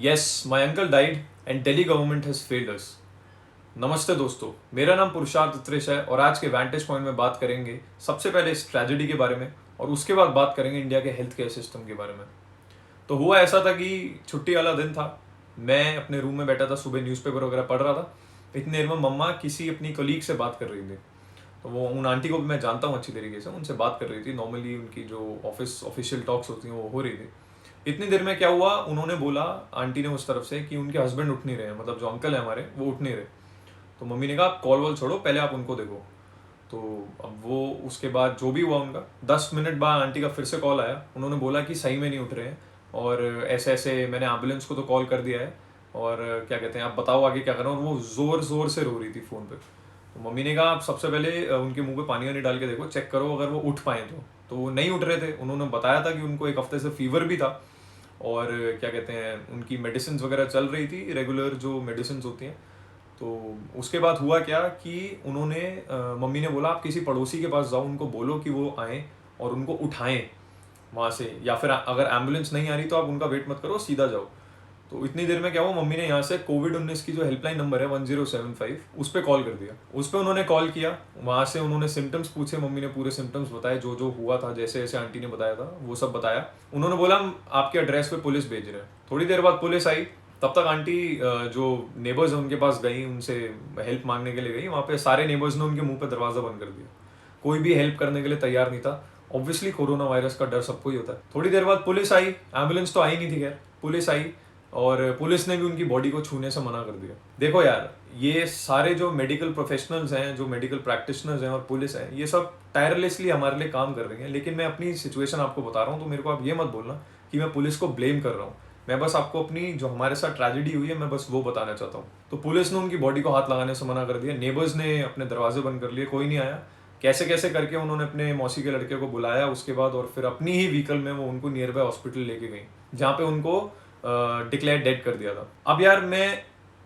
Yes, my uncle died and Delhi government has failed us. नमस्ते दोस्तों, मेरा नाम पुरुषार्थ उत्रेश है और आज के वैंटेज पॉइंट में बात करेंगे सबसे पहले इस ट्रेजेडी के बारे में और उसके बाद बात करेंगे इंडिया के हेल्थ केयर सिस्टम के बारे में। तो हुआ ऐसा था कि छुट्टी वाला दिन था, मैं अपने रूम में बैठा था, सुबह न्यूज़पेपर वगैरह पढ़ रहा था। इतनी देर में मम्मा किसी अपनी कलीग से बात कर रही थी। तो वो उन आंटी को भी मैं जानता हूँ अच्छी तरीके से, उनसे बात कर रही थी। नॉर्मली उनकी जो ऑफिशियल टॉक्स होती हैं वो हो रही थी। इतनी देर में क्या हुआ, उन्होंने बोला, आंटी ने उस तरफ से, कि उनके हस्बैंड उठ नहीं रहे हैं, मतलब जो अंकल है हमारे वो उठ नहीं रहे। तो मम्मी ने कहा आप कॉल वॉल छोड़ो, पहले आप उनको देखो। तो अब वो उसके बाद जो भी हुआ उनका 10 मिनट बाद आंटी का फिर से कॉल आया। उन्होंने बोला कि सही में नहीं उठ रहे हैं और ऐसे ऐसे मैंने एम्बुलेंस को तो कॉल कर दिया है और क्या कहते हैं आप बताओ आगे क्या करना। और वो ज़ोर ज़ोर से रो रही थी फ़ोन पे। तो मम्मी ने कहा आप सबसे पहले उनके मुंह पे पानी वानी डाल के देखो, चेक करो अगर वो उठ पाए तो वो नहीं उठ रहे थे। उन्होंने बताया था कि उनको एक हफ्ते से फीवर भी था और क्या कहते हैं उनकी मेडिसिन वगैरह चल रही थी, रेगुलर जो मेडिसिन होती हैं। तो उसके बाद हुआ क्या कि उन्होंने मम्मी ने बोला आप किसी पड़ोसी के पास जाओ, उनको बोलो कि वो आएँ और उनको उठाएं वहाँ से, या फिर अगर एम्बुलेंस नहीं आ रही तो आप उनका वेट मत करो, सीधा जाओ। तो इतनी देर में क्या हुआ, मम्मी ने यहाँ से कोविड-19 की जो हेल्पलाइन नंबर है 1075 उस पर कॉल कर दिया। उस पर उन्होंने कॉल किया, वहाँ से उन्होंने सिम्टम्स पूछे, मम्मी ने पूरे सिम्टम्स बताए, जो जो हुआ था, जैसे जैसे आंटी ने बताया था वो सब बताया। उन्होंने बोला हम आपके एड्रेस पे पुलिस भेज रहे हैं। थोड़ी देर बाद पुलिस आई। तब तक आंटी जो नेबर्स हैं उनके पास गई, उनसे हेल्प मांगने के लिए गई। वहाँ पे सारे नेबर्स ने उनके मुंह पे दरवाज़ा बंद कर दिया, कोई भी हेल्प करने के लिए तैयार नहीं था। ऑब्वियसली कोरोना वायरस का डर सबको ही होता है। थोड़ी देर बाद पुलिस आई, एम्बुलेंस तो आई नहीं थी, खैर पुलिस आई और पुलिस ने भी उनकी बॉडी को छूने से मना कर दिया। देखो यार, ये सारे जो मेडिकल प्रोफेशनल्स हैं, जो मेडिकल प्रैक्टिशनर्स हैं और पुलिस है, ये सब टायरलेसली हमारे लिए काम कर रही हैं। लेकिन मैं अपनी सिचुएशन आपको बता रहा हूँ, तो मेरे को आप ये मत बोलना कि मैं पुलिस को ब्लेम कर रहा हूँ। मैं बस आपको अपनी जो हमारे साथ ट्रेजेडी हुई है मैं बस वो बताना चाहता हूँ। तो पुलिस ने उनकी बॉडी को हाथ लगाने से मना कर दिया, नेबर्स ने अपने दरवाजे बंद कर लिए, कोई नहीं आया। कैसे कैसे करके उन्होंने अपने मौसी के लड़के को बुलाया उसके बाद, और फिर अपनी ही व्हीकल में वो उनको नियर बाय हॉस्पिटल लेके गई, जहाँ पे उनको डिक्लेयर डेड कर दिया था। अब यार मैं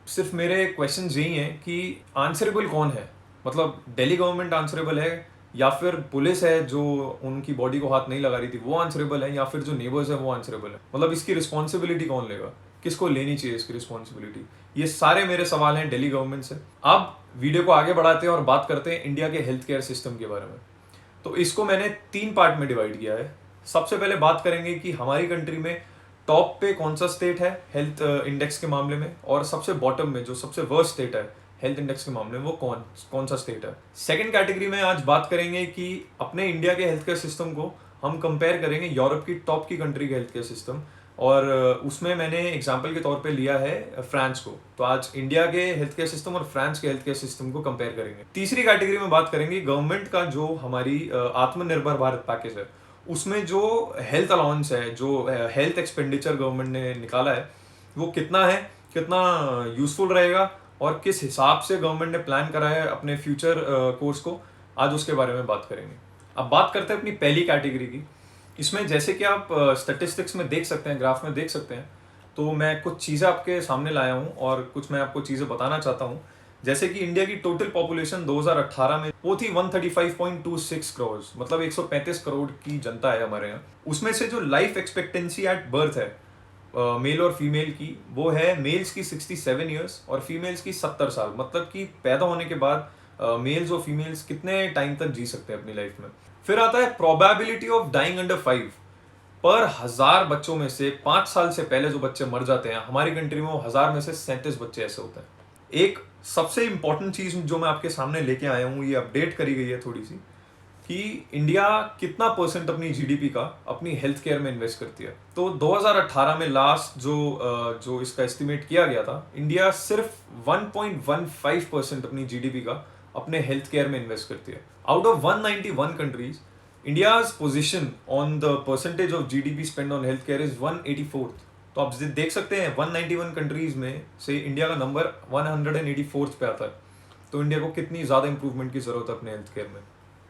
सिर्फ मेरे क्वेश्चन यही हैं कि आंसरेबल कौन है, मतलब दिल्ली गवर्नमेंट आंसरेबल है या फिर पुलिस है जो उनकी बॉडी को हाथ नहीं लगा रही थी वो आंसरेबल है, या फिर जो नेबर्स है वो आंसरेबल है। मतलब इसकी रिस्पॉन्सिबिलिटी कौन लेगा, किसको लेनी चाहिए इसकी रिस्पॉन्सिबिलिटी? ये सारे मेरे सवाल हैं दिल्ली गवर्नमेंट से। अब वीडियो को आगे बढ़ाते हैं और बात करते हैं इंडिया के हेल्थ केयर सिस्टम के बारे में। तो इसको मैंने 3 पार्ट में डिवाइड किया है। सबसे पहले बात करेंगे कि हमारी कंट्री में टॉप पे कौन सा स्टेट है हेल्थ इंडेक्स के मामले में, और सबसे बॉटम में जो सबसे वर्स्ट स्टेट है हेल्थ इंडेक्स के मामले में वो कौन सा स्टेट है। सेकंड कैटेगरी में आज बात करेंगे कि अपने इंडिया के हेल्थ केयर सिस्टम को हम कंपेयर करेंगे यूरोप की टॉप की कंट्री के हेल्थ केयर सिस्टम, और उसमें मैंने एग्जाम्पल के तौर पे लिया है फ्रांस को। तो आज इंडिया के हेल्थ केयर सिस्टम और फ्रांस के हेल्थ केयर सिस्टम को कंपेयर करेंगे। तीसरी कैटेगरी में बात करेंगे गवर्नमेंट का जो हमारी आत्मनिर्भर भारत पैकेज है, उसमें जो हेल्थ अलाउंस है, जो हेल्थ एक्सपेंडिचर गवर्नमेंट ने निकाला है, वो कितना है, कितना यूजफुल रहेगा और किस हिसाब से गवर्नमेंट ने प्लान करा है अपने फ्यूचर कोर्स को, आज उसके बारे में बात करेंगे। अब बात करते हैं अपनी पहली कैटेगरी की। इसमें जैसे कि आप स्टैटिस्टिक्स में देख सकते हैं, ग्राफ में देख सकते हैं, तो मैं कुछ चीज़ें आपके सामने लाया हूँ और कुछ मैं आपको चीज़ें बताना चाहता हूँ। जैसे कि इंडिया की टोटल पॉपुलेशन 2018 में वो थी 135.26 करोड़, मतलब 135 करोड़ की जनता है हमारे यहाँ। उसमें से जो लाइफ एक्सपेक्टेंसी एट बर्थ है मेल और फीमेल की, वो है मेल्स की 67 ईयर्स और फीमेल्स की 70 साल। मतलब कि पैदा होने के बाद मेल्स और फीमेल्स कितने टाइम तक जी सकते हैं अपनी लाइफ में। फिर आता है प्रोबेबिलिटी ऑफ डाइंग अंडर 5। पर 1000 बच्चों में से 5 साल से पहले जो बच्चे मर जाते हैं हमारी कंट्री में, वो 1000 में से 37 बच्चे ऐसे होते हैं। एक सबसे इंपॉर्टेंट चीज जो मैं आपके सामने लेके आया हूँ, ये अपडेट करी गई है थोड़ी सी, कि इंडिया कितना परसेंट अपनी जीडीपी का अपनी हेल्थ केयर में इन्वेस्ट करती है। तो 2018 में लास्ट जो इसका एस्टिमेट किया गया था, इंडिया सिर्फ 1.15% अपनी जीडीपी का अपने हेल्थ केयर में इन्वेस्ट करती है। Out of 191 countries, India's position on the percentage of GDP spend on health care is 184th। तो आप देख सकते हैं 191 कंट्रीज में से इंडिया का नंबर 184th पे आता है। तो इंडिया को कितनी ज़्यादा इंप्रूवमेंट की ज़रूरत है अपने हेल्थ केयर में।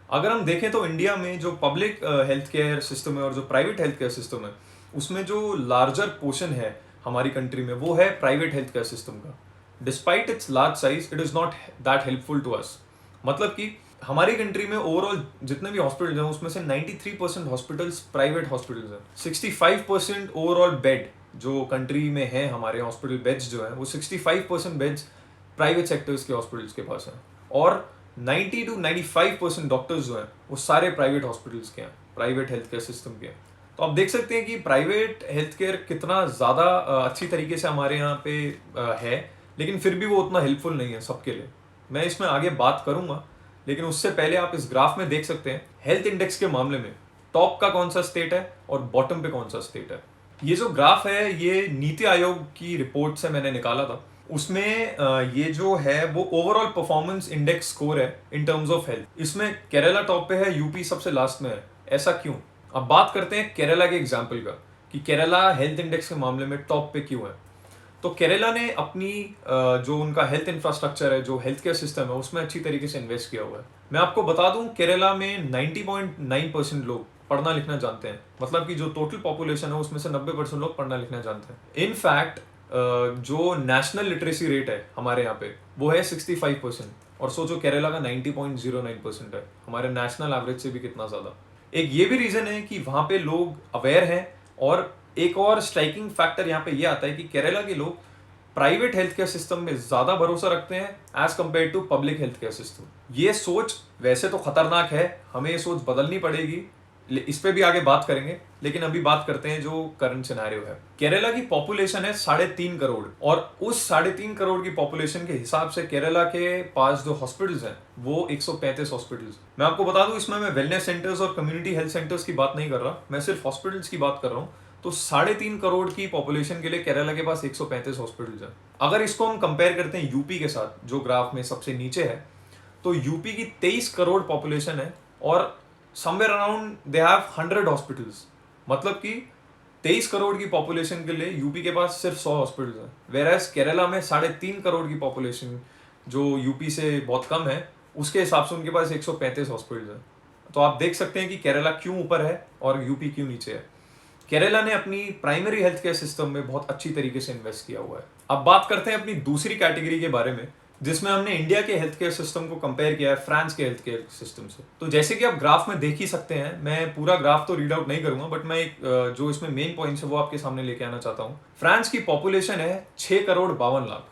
अगर हम देखें तो इंडिया में जो पब्लिक हेल्थ केयर सिस्टम है और जो प्राइवेट हेल्थ केयर सिस्टम है, उसमें जो लार्जर पोर्शन है हमारी कंट्री में वो है प्राइवेट हेल्थ केयर सिस्टम का। Despite its large size, it is not that helpful to us. मतलब कि हमारी कंट्री में ओवरऑल जितने भी हॉस्पिटल्स हैं उसमें से 93% हॉस्पिटल्स प्राइवेट हॉस्पिटल्स हैं, 65% ओवरऑल बेड जो कंट्री में है हमारे हॉस्पिटल बेड्स जो है वो 65% बेड्स प्राइवेट सेक्टर्स के हॉस्पिटल्स के पास हैं, और 90 to 95% डॉक्टर्स जो हैं वो सारे प्राइवेट हॉस्पिटल्स के हैं, प्राइवेट हेल्थ केयर सिस्टम के हैं। तो आप देख सकते हैं कि प्राइवेट हेल्थ केयर कितना ज़्यादा अच्छी तरीके से हमारे यहाँ पे है, लेकिन फिर भी वो उतना हेल्पफुल नहीं है सबके लिए। मैं इसमें आगे बात करूंगा, लेकिन उससे पहले आप इस ग्राफ में देख सकते हैं हेल्थ इंडेक्स के मामले में टॉप का कौन सा स्टेट है और बॉटम पे कौन सा स्टेट है। ये जो ग्राफ है ये नीति आयोग की रिपोर्ट से मैंने निकाला था। उसमें ये जो है वो ओवरऑल परफॉर्मेंस इंडेक्स स्कोर है इन टर्म्स ऑफ हेल्थ। इसमें केरला टॉप पे है, यूपी सबसे लास्ट में है। ऐसा क्यों? अब बात करते हैं केरला के एग्जाम्पल का कि केरला हेल्थ इंडेक्स के मामले में टॉप पे क्यों है। तो केरला ने अपनी जो उनका हेल्थ इंफ्रास्ट्रक्चर है, जो हेल्थ केयर सिस्टम है, उसमें अच्छी तरीके से इन्वेस्ट किया हुआ है। मैं आपको बता दूं केरला में 90.9% लोग पढ़ना लिखना जानते हैं, मतलब कि जो टोटल पॉपुलेशन है उसमें से 90% लोग पढ़ना लिखना जानते हैं। इनफैक्ट जो नेशनल लिटरेसी रेट है हमारे यहाँ पे वो है 65%, और सोचो केरला का 90.09% है, हमारे नेशनल एवरेज से भी कितना ज़्यादा। एक ये भी रीज़न है कि वहाँ पे लोग अवेयर हैं, और एक और स्ट्राइकिंग फैक्टर यहाँ पे ये आता है कि केरला के लोग प्राइवेट हेल्थ केयर सिस्टम में ज़्यादा भरोसा रखते हैं as compared to public health care system. ये सोच वैसे तो खतरनाक है, हमें ये सोच बदलनी पड़ेगी, इस पे भी आगे बात करेंगे, लेकिन अभी बात करते हैं जो करंट सिनेरियो है। केरला की पॉपुलेशन है 3.5 करोड़, और उस 3.5 करोड़ की पॉपुलेशन के हिसाब से केरला के पास जो हॉस्पिटल्स हैं वो 135 हॉस्पिटल्स। मैं आपको बता दूं इसमें मैं वेलनेस सेंटर्स और कम्युनिटी हेल्थ सेंटर्स की बात नहीं कर रहा, मैं सिर्फ हॉस्पिटल्स की बात कर रहा हूँ। तो 3.5 करोड़ की पॉपुलेशन के लिए केरला के पास 135 हॉस्पिटल्स हैं। अगर इसको हम कंपेयर करते हैं यूपी के साथ, जो ग्राफ में सबसे नीचे है, तो यूपी की 23 करोड़ पॉपुलेशन है और somewhere around they have 100 hospitals. मतलब कि 23 करोड़ की पॉपुलेशन के लिए यूपी के पास सिर्फ 100 हॉस्पिटल्स हैं, वेरएज केरला में 3.5 करोड़ की पॉपुलेशन जो यूपी से बहुत कम है, उसके हिसाब से उनके पास 135 हॉस्पिटल्स हैं। तो आप देख सकते हैं कि केरला क्यों ऊपर है और यूपी क्यों नीचे है। केरला ने अपनी प्राइमरी हेल्थ केयर सिस्टम में बहुत अच्छी तरीके से इन्वेस्ट किया हुआ है। अब बात करते हैं अपनी दूसरी कैटेगरी के बारे में, जिसमें हमने इंडिया के हेल्थ केयर सिस्टम को कंपेयर किया है फ्रांस के हेल्थ केयर सिस्टम से। तो जैसे कि आप ग्राफ में देख ही सकते हैं, मैं पूरा ग्राफ तो रीड आउट नहीं करूंगा, बट मैं एक जो इसमें मेन पॉइंट्स है वो आपके सामने लेके आना चाहता हूँ। फ्रांस की पॉपुलेशन है 6 करोड़ 52 लाख,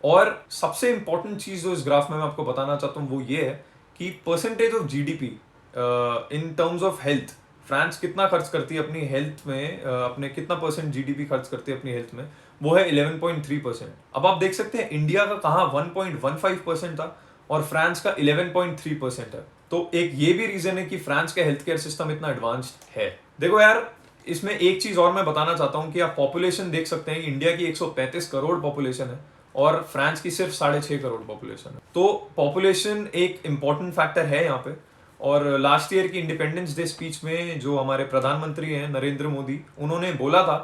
और सबसे इंपॉर्टेंट चीज जो इस ग्राफ में मैं आपको बताना चाहता हूँ वो ये है कि percentage of GDP in terms of health, France कितना खर्च करती है अपनी हेल्थ में, अपने कितना परसेंट जीडीपी खर्च करती है अपनी हेल्थ में, वो है 11.3%। अब आप देख सकते हैं इंडिया का कहाँ 1.15% था और फ्रांस का 11.3% है। तो एक ये भी रीजन है कि फ्रांस का हेल्थ केयर सिस्टम इतना एडवांस्ड है। देखो यार, इसमें एक चीज और मैं बताना चाहता हूँ कि आप पॉपुलेशन देख सकते हैं, इंडिया की 135 करोड़ पॉपुलेशन है और फ्रांस की सिर्फ 6.5 करोड़ पॉपुलेशन है। तो पॉपुलेशन एक इंपॉर्टेंट फैक्टर है यहाँ पे। और लास्ट ईयर की इंडिपेंडेंस डे स्पीच में जो हमारे प्रधानमंत्री हैं नरेंद्र मोदी, उन्होंने बोला था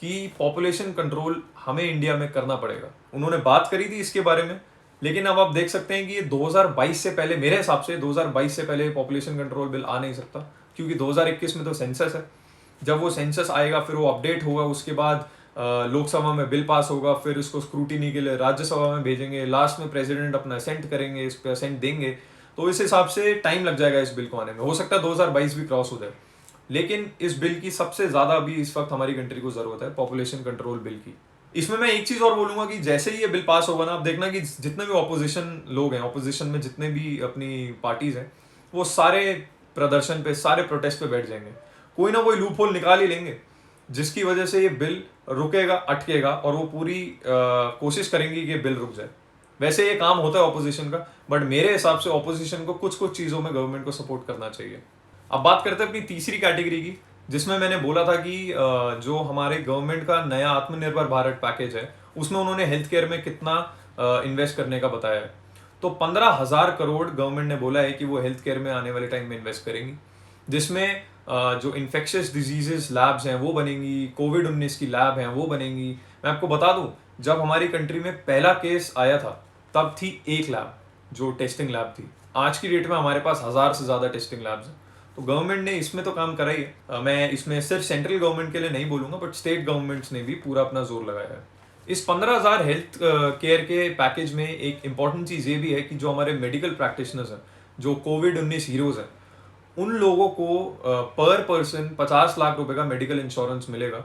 कि पॉपुलेशन कंट्रोल हमें इंडिया में करना पड़ेगा। उन्होंने बात करी थी इसके बारे में, लेकिन अब आप देख सकते हैं कि ये 2022 से पहले, मेरे हिसाब से 2022 से पहले पॉपुलेशन कंट्रोल बिल आ नहीं सकता, क्योंकि 2021 में तो सेंसस है। जब वो सेंसस आएगा फिर वो अपडेट होगा, उसके बाद लोकसभा में बिल पास होगा, फिर इसको स्क्रूटिनी के लिए राज्यसभा में भेजेंगे, लास्ट में प्रेसिडेंट अपना असेंट करेंगे, इस पर असेंट देंगे। तो इस हिसाब से टाइम लग जाएगा इस बिल को आने में। हो सकता है 2022 भी क्रॉस हो जाए, लेकिन इस बिल की सबसे ज्यादा अभी इस वक्त हमारी कंट्री को जरूरत है पॉपुलेशन कंट्रोल बिल की। इसमें मैं एक चीज और बोलूंगा कि जैसे ही ये बिल पास होगा ना, आप देखना कि जितने भी ऑपोजिशन लोग हैं, ऑपोजिशन में जितने भी अपनी पार्टीज हैं, वो सारे प्रदर्शन पे, सारे प्रोटेस्ट पे बैठ जाएंगे, कोई ना कोई लूप होल निकाल ही लेंगे, जिसकी वजह से ये बिल रुकेगा, अटकेगा, और वो पूरी कोशिश करेंगी कि ये बिल रुक जाए। वैसे ये काम होता है ऑपोजिशन का, बट मेरे हिसाब से ऑपोजिशन को कुछ कुछ चीज़ों में गवर्नमेंट को सपोर्ट करना चाहिए। अब बात करते हैं अपनी तीसरी कैटेगरी की, जिसमें मैंने बोला था कि जो हमारे गवर्नमेंट का नया आत्मनिर्भर भारत पैकेज है, उसमें उन्होंने हेल्थ केयर में कितना इन्वेस्ट करने का बताया है। तो 15,000 करोड़ गवर्नमेंट ने बोला है कि वो हेल्थ केयर में आने वाले टाइम में इन्वेस्ट करेंगी, जिसमें जो इन्फेक्शियस डिजीजेस लैब्स हैं वो बनेंगी, कोविड-19 की लैब हैं वो बनेंगी। मैं आपको बता दूं, जब हमारी कंट्री में पहला केस आया था तब थी एक लैब जो टेस्टिंग लैब थी। आज की डेट में हमारे पास 1000 से ज़्यादा टेस्टिंग लैब्स हैं। तो गवर्नमेंट ने इसमें तो काम करा ही है। मैं इसमें सिर्फ सेंट्रल गवर्नमेंट के लिए नहीं बोलूँगा, बट स्टेट गवर्नमेंट्स ने भी पूरा अपना जोर लगाया है। इस 15,000 हेल्थ केयर के पैकेज में एक इंपॉर्टेंट चीज़ ये भी है कि जो हमारे मेडिकल प्रैक्टिशनर्स हैं, जो कोविड-19 हीरोज़ हैं, उन लोगों को पर पर्सन 50 लाख रुपए का मेडिकल इंश्योरेंस मिलेगा,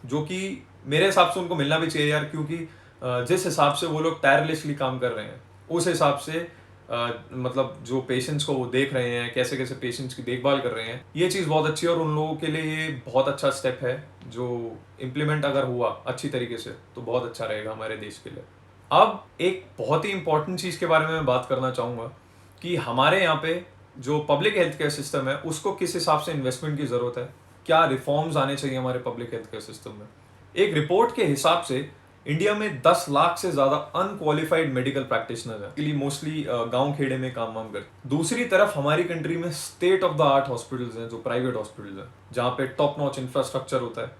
जो कि मेरे हिसाब से उनको मिलना भी चाहिए यार, क्योंकि जिस हिसाब से वो लोग टायरलेसली काम कर रहे हैं उस हिसाब से मतलब जो पेशेंट्स को वो देख रहे हैं, कैसे कैसे पेशेंट्स की देखभाल कर रहे हैं, ये चीज़ बहुत अच्छी है और उन लोगों के लिए ये बहुत अच्छा स्टेप है जो इम्प्लीमेंट अगर हुआ अच्छी तरीके से तो बहुत अच्छा रहेगा हमारे देश के लिए। अब एक बहुत ही इंपॉर्टेंट चीज़ के बारे में मैं बात करना चाहूँगा कि हमारे यहाँ पे जो पब्लिक हेल्थ केयर सिस्टम है उसको किस हिसाब से इन्वेस्टमेंट की ज़रूरत है, क्या रिफॉर्म्स आने चाहिए हमारे पब्लिक हेल्थ केयर सिस्टम में। एक रिपोर्ट के हिसाब से इंडिया में 10 लाख से ज़्यादा अनक्वालिफाइड मेडिकल प्रैक्टिशनर हैं, इसलिए मोस्टली गांव खेड़े में काम वाम करते। दूसरी तरफ हमारी कंट्री में state of the art hospitals हैं, जो प्राइवेट हॉस्पिटल्स हैं, जहाँ पे टॉप नॉच इंफ्रास्ट्रक्चर होता है,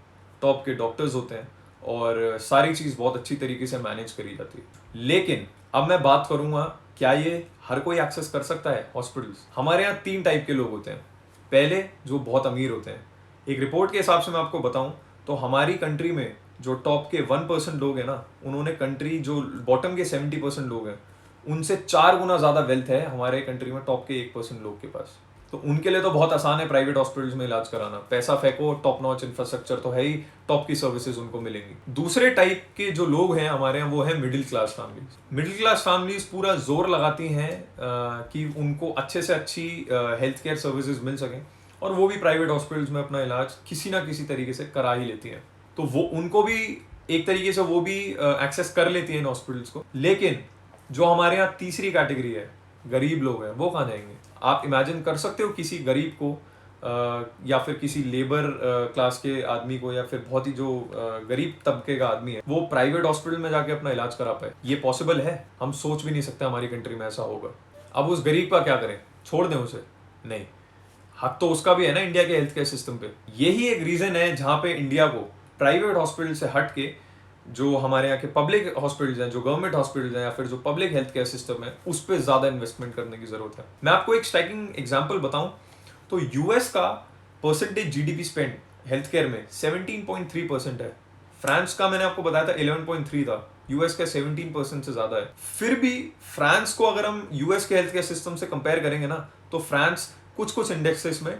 टॉप के डॉक्टर्स होते हैं और सारी चीज़ बहुत अच्छी तरीके से मैनेज करी जाती है। लेकिन अब मैं बात करूंगा, क्या ये हर कोई एक्सेस कर सकता है हॉस्पिटल्स? हमारे यहाँ 3 टाइप के लोग होते हैं। पहले जो बहुत अमीर होते हैं। एक रिपोर्ट के हिसाब से मैं आपको बताऊं तो हमारी कंट्री में जो टॉप के 1% लोग हैं ना, उन्होंने कंट्री जो बॉटम के 70% लोग हैं उनसे 4 गुना ज़्यादा वेल्थ है हमारे कंट्री में टॉप के 1% लोग के पास। तो उनके लिए तो बहुत आसान है प्राइवेट हॉस्पिटल्स में इलाज कराना, पैसा फेंको, टॉप नॉच इंफ्रास्ट्रक्चर तो है ही, टॉप की सर्विसेज उनको मिलेंगी। दूसरे टाइप के जो लोग हैं हमारे यहाँ वो है middle class families. Middle class families पूरा जोर लगाती हैं कि उनको अच्छे से अच्छी हेल्थ केयर सर्विसेज मिल सकें और वो भी प्राइवेट हॉस्पिटल्स में अपना इलाज किसी ना किसी तरीके से करा ही लेती हैं। तो वो उनको भी एक तरीके से वो भी एक्सेस कर लेती है इन हॉस्पिटल्स को। लेकिन जो हमारे यहाँ तीसरी कैटेगरी है, गरीब लोग हैं, वो कहाँ जाएंगे? आप इमेजिन कर सकते हो किसी गरीब को या फिर किसी लेबर क्लास के आदमी को या फिर बहुत ही जो गरीब तबके का आदमी है वो प्राइवेट हॉस्पिटल में जाके अपना इलाज करा पाए? ये पॉसिबल है? हम सोच भी नहीं सकते हमारी कंट्री में ऐसा होगा। अब उस गरीब का क्या करें? छोड़ दें उसे? नहीं, हक तो उसका भी है ना इंडिया के हेल्थ केयर सिस्टम पे। यही एक रीजन है जहां पे इंडिया को प्राइवेट हॉस्पिटल से हट के जो हमारे यहाँ के पब्लिक हॉस्पिटल्स हैं, जो गवर्नमेंट हॉस्पिटल्स हैं या फिर जो पब्लिक हेल्थ केयर सिस्टम है, उस पर ज्यादा इन्वेस्टमेंट करने की जरूरत है। मैं आपको एक स्ट्राइकिंग एग्जांपल बताऊं तो यूएस का percentage GDP spend health care में 17.3% है। फ्रांस का मैंने आपको बताया था 11.3 था, यूएस का 17% से ज्यादा है। फिर भी फ्रांस को अगर हम यूएस के हेल्थ केयर सिस्टम से कंपेयर करेंगे ना तो फ्रांस कुछ कुछ इंडेक्सेस में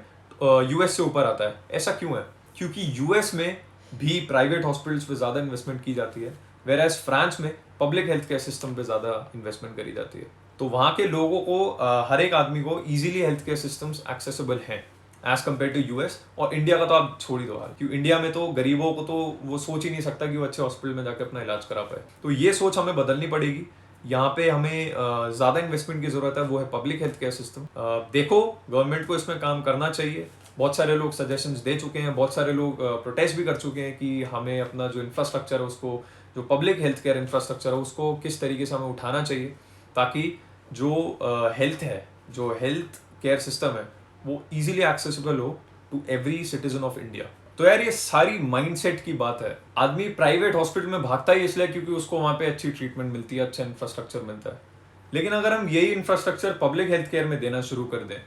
यूएस से ऊपर आता है। ऐसा क्यों है? क्योंकि यूएस में भी प्राइवेट हॉस्पिटल्स पे ज़्यादा इन्वेस्टमेंट की जाती है, वेर एज फ्रांस में पब्लिक हेल्थ केयर सिस्टम पे ज़्यादा इन्वेस्टमेंट करी जाती है। तो वहाँ के लोगों को हर एक आदमी को easily health care systems accessible हैं एज कम्पेयर टू यूएस। और इंडिया का तो आप छोड़ ही दो यार, क्योंकि इंडिया में तो गरीबों को तो वो सोच ही नहीं सकता कि वो अच्छे हॉस्पिटल में जाकर अपना इलाज करा पाए। तो ये सोच हमें बदलनी पड़ेगी। यहाँ पे हमें ज़्यादा इन्वेस्टमेंट की ज़रूरत है, वो है पब्लिक हेल्थ केयर सिस्टम। देखो, गवर्नमेंट को इसमें काम करना चाहिए। बहुत सारे लोग सजेशंस दे चुके हैं, बहुत सारे लोग प्रोटेस्ट भी कर चुके हैं कि हमें अपना जो इंफ्रास्ट्रक्चर है उसको, जो पब्लिक हेल्थ केयर इंफ्रास्ट्रक्चर है उसको किस तरीके से हमें उठाना चाहिए ताकि जो हेल्थ है, जो हेल्थ केयर सिस्टम है वो इजीली एक्सेसिबल हो to every citizen of India. तो यार ये सारी माइंडसेट की बात है। आदमी प्राइवेट हॉस्पिटल में भागता ही इसलिए क्योंकि उसको वहाँ पे अच्छी ट्रीटमेंट मिलती है, अच्छा इंफ्रास्ट्रक्चर मिलता है। लेकिन अगर हम यही इंफ्रास्ट्रक्चर पब्लिक हेल्थ केयर में देना शुरू कर दें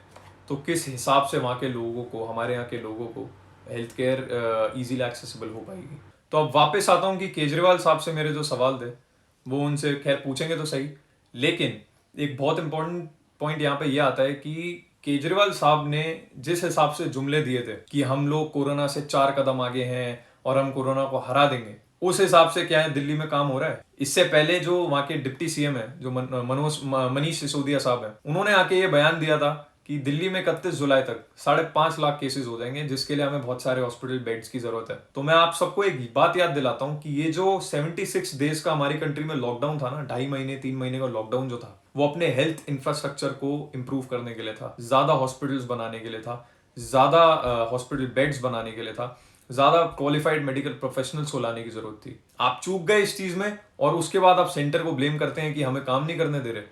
तो किस हिसाब से वहाँ के लोगों को, हमारे यहाँ के लोगों को हेल्थ केयर ईजीली एक्सेसिबल हो पाएगी। तो अब वापस आता हूँ कि केजरीवाल साहब से मेरे जो सवाल थे वो उनसे खैर पूछेंगे तो सही, लेकिन एक बहुत इंपॉर्टेंट पॉइंट यहाँ पे ये आता है कि केजरीवाल साहब ने जिस हिसाब से जुमले दिए थे कि हम लोग कोरोना से 4 कदम आगे हैं और हम कोरोना को हरा देंगे, उस हिसाब से क्या है दिल्ली में काम हो रहा है? इससे पहले जो वहाँ के डिप्टी सीएम है, जो मनीष सिसोदिया साहब है, उन्होंने आके ये बयान दिया था कि दिल्ली में 31 जुलाई तक 5.5 लाख केसेस हो जाएंगे, जिसके लिए हमें बहुत सारे हॉस्पिटल बेड्स की जरूरत है। तो मैं आप सबको एक बात याद दिलाता हूँ कि ये जो 76 डेज का हमारी कंट्री में लॉकडाउन था ना, 2.5 महीने 3 महीने का लॉकडाउन जो था, वो अपने हेल्थ इंफ्रास्ट्रक्चर को इंप्रूव करने के लिए था, ज्यादा हॉस्पिटल्स बनाने के लिए था, ज्यादा हॉस्पिटल बेड्स बनाने के लिए था, ज्यादा क्वालिफाइड मेडिकल प्रोफेशनल्स को लाने की जरूरत थी। आप चूक गए इस चीज में और उसके बाद आप सेंटर को ब्लेम करते हैं कि हमें काम नहीं करने दे रहे।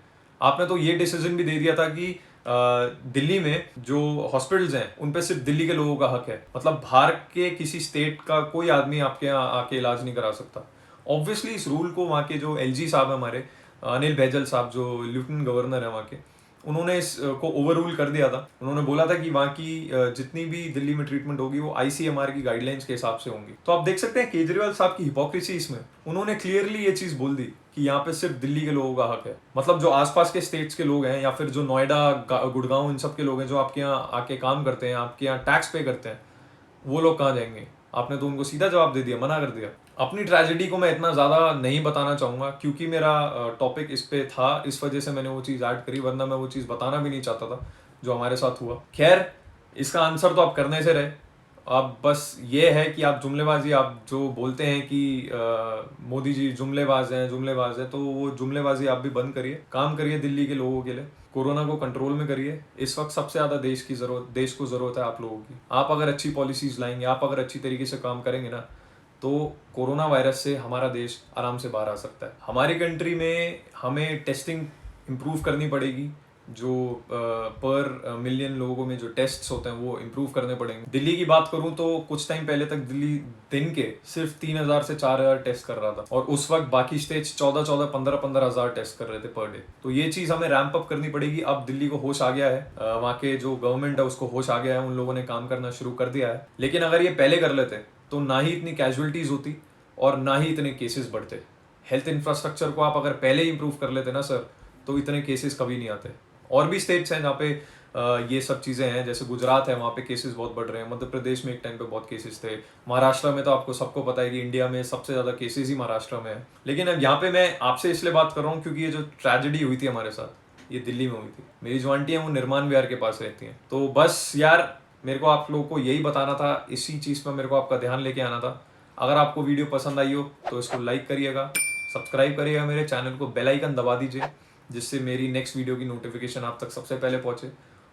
आपने तो ये डिसीजन भी दे दिया था कि दिल्ली में जो हॉस्पिटल्स हैं उन पे सिर्फ दिल्ली के लोगों का हक है, मतलब बाहर के किसी स्टेट का कोई आदमी आपके यहाँ आके इलाज नहीं करा सकता। ऑब्वियसली इस रूल को वहाँ के जो एलजी साहब है हमारे, अनिल बैजल साहब जो लेफ्टिनेंट गवर्नर है वहाँ के, उन्होंने इसको ओवर रूल कर दिया था। उन्होंने बोला था कि वहाँ की जितनी भी दिल्ली में ट्रीटमेंट होगी वो आईसीएमआर की गाइडलाइंस के हिसाब से होंगी। तो आप देख सकते हैं केजरीवाल साहब की हिपोक्रेसी इसमें। उन्होंने क्लियरली ये चीज बोल दी कि यहाँ पे सिर्फ दिल्ली के लोगों का हक है, मतलब जो आसपास के स्टेट्स के लोग हैं या फिर जो नोएडा गुड़गांव इन सब के लोग हैं जो आपके यहाँ आके काम करते हैं, आपके यहाँ टैक्स पे करते हैं, वो लोग कहाँ जाएंगे? आपने तो उनको सीधा जवाब दे दिया, मना कर दिया। अपनी ट्रेजेडी को मैं इतना ज़्यादा नहीं बताना चाहूँगा क्योंकि मेरा टॉपिक इस पे था, इस वजह से मैंने वो चीज़ ऐड करी, वरना मैं वो चीज़ बताना भी नहीं चाहता था जो हमारे साथ हुआ। खैर, इसका आंसर तो आप करने से रहे। आप बस ये है कि आप जुमलेबाजी, आप जो बोलते हैं कि मोदी जी जुमलेबाज हैं, तो वो जुमलेबाजी आप भी बंद करिए, काम करिए दिल्ली के लोगों के लिए, कोरोना को कंट्रोल में करिए। इस वक्त सबसे ज़्यादा देश को ज़रूरत है आप लोगों की। आप अगर अच्छी पॉलिसीज़ लाएंगे, आप अगर अच्छी तरीके से काम करेंगे ना, तो कोरोना वायरस से हमारा देश आराम से बाहर आ सकता है। हमारी कंट्री में हमें टेस्टिंग इम्प्रूव करनी पड़ेगी, जो पर मिलियन लोगों में जो टेस्ट्स होते हैं वो इम्प्रूव करने पड़ेंगे। दिल्ली की बात करूं तो कुछ टाइम पहले तक दिल्ली दिन के सिर्फ 3,000 से 4,000 टेस्ट कर रहा था, और उस वक्त बाकी स्टेट्स 14,000 15,000 टेस्ट कर रहे थे पर डे। तो ये चीज़ हमें रैंप अप करनी पड़ेगी। अब दिल्ली को होश आ गया है, वहाँ के जो गवर्नमेंट है उसको होश आ गया है, उन लोगों ने काम करना शुरू कर दिया है। लेकिन अगर ये पहले कर लेते तो ना ही इतनी कैजुअलिटीज़ होती और ना ही इतने केसेस बढ़ते। हेल्थ इंफ्रास्ट्रक्चर को आप अगर पहले ही इंप्रूव कर लेते ना सर, तो इतने केसेस कभी नहीं आते। और भी स्टेट्स हैं जहाँ पे ये सब चीज़ें हैं, जैसे गुजरात है, वहाँ पे केसेस बहुत बढ़ रहे हैं। मध्य प्रदेश में एक टाइम पे बहुत केसेस थे। महाराष्ट्र में तो आपको सबको पता है कि इंडिया में सबसे ज़्यादा केसेस ही महाराष्ट्र में है। लेकिन अब यहाँ पे मैं आपसे इसलिए बात कर रहा हूँ क्योंकि ये जो ट्रेजेडी हुई थी हमारे साथ, ये दिल्ली में हुई थी। मेरी जो आंटी है वो निर्माण विहार के पास रहती हैं। तो बस यार, मेरे को आप लोगों को यही बताना था, इसी चीज़ पर मेरे को आपका ध्यान लेके आना था। अगर आपको वीडियो पसंद आई हो तो इसको लाइक करिएगा, सब्सक्राइब करिएगा मेरे चैनल को, बेल आइकन दबा दीजिए, जिससे मेरी नेक्स्ट वीडियो की नोटिफिकेशन आप तक सबसे पहले पहुंचे।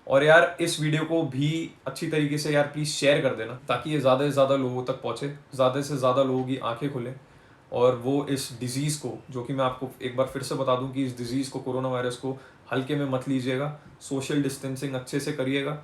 और यार, इस वीडियो को भी अच्छी तरीके से यार प्लीज़ शेयर कर देना, ताकि ये ज़्यादा से ज़्यादा लोगों तक पहुंचे, ज़्यादा से ज़्यादा लोगों की आंखें खुलें, और वो इस डिज़ीज़ को, जो कि मैं आपको एक बार फिर से बता दूं कि इस डिज़ीज़ को, कोरोना वायरस को हल्के में मत लीजिएगा। सोशल डिस्टेंसिंग अच्छे से करिएगा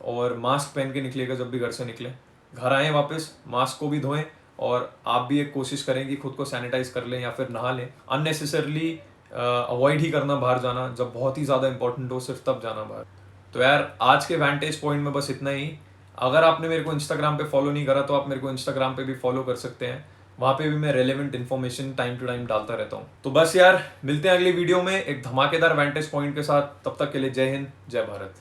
और मास्क पहन के निकलिएगा जब भी घर से निकलें। घर आएँ वापस मास्क को भी धोएं, और आप भी एक कोशिश करें कि खुद को सैनिटाइज कर लें या फिर नहा लें। अननेसेसरली अवॉइड ही करना बाहर जाना, जब बहुत ही ज़्यादा इंपॉर्टेंट हो सिर्फ तब जाना बाहर। तो यार, आज के वैंटेज पॉइंट में बस इतना ही। अगर आपने मेरे को इंस्टाग्राम पे फॉलो नहीं करा तो आप मेरे को इंस्टाग्राम पे भी फॉलो कर सकते हैं, वहाँ पे भी मैं relevant information time to time डालता रहता हूँ। तो बस यार, मिलते हैं अगली वीडियो में एक धमाकेदार वैंटेज पॉइंट के साथ। तब तक के लिए जय हिंद, जय भारत।